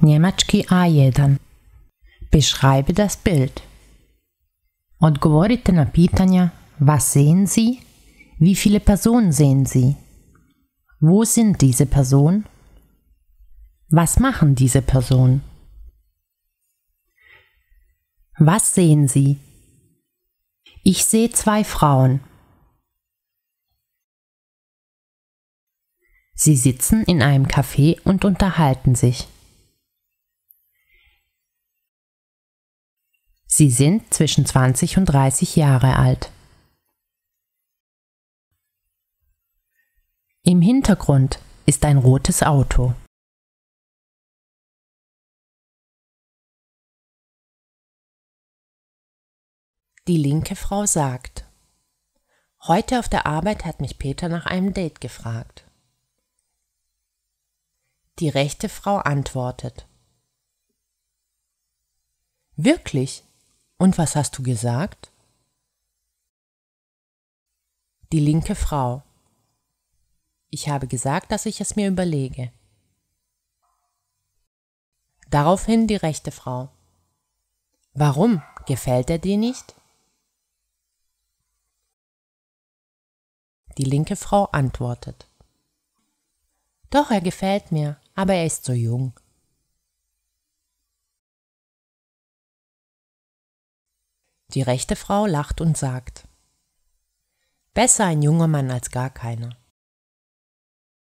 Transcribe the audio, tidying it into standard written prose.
Njemački A1. Beschreibe das Bild. Odgovorite na pitanja Was sehen Sie? Wie viele Personen sehen Sie? Wo sind diese Personen? Was machen diese Personen? Was sehen Sie? Ich sehe 2 Frauen. Sie sitzen in einem Café und unterhalten sich. Sie sind zwischen 20 und 30 Jahre alt. Im Hintergrund ist ein rotes Auto. Die linke Frau sagt: Heute auf der Arbeit hat mich Peter nach einem Date gefragt. Die rechte Frau antwortet: Wirklich? Und was hast du gesagt? Die linke Frau: Ich habe gesagt, dass ich es mir überlege. Daraufhin die rechte Frau: Warum? Gefällt er dir nicht? Die linke Frau antwortet: Doch, er gefällt mir, aber er ist so jung. Die rechte Frau lacht und sagt: Besser ein junger Mann als gar keiner.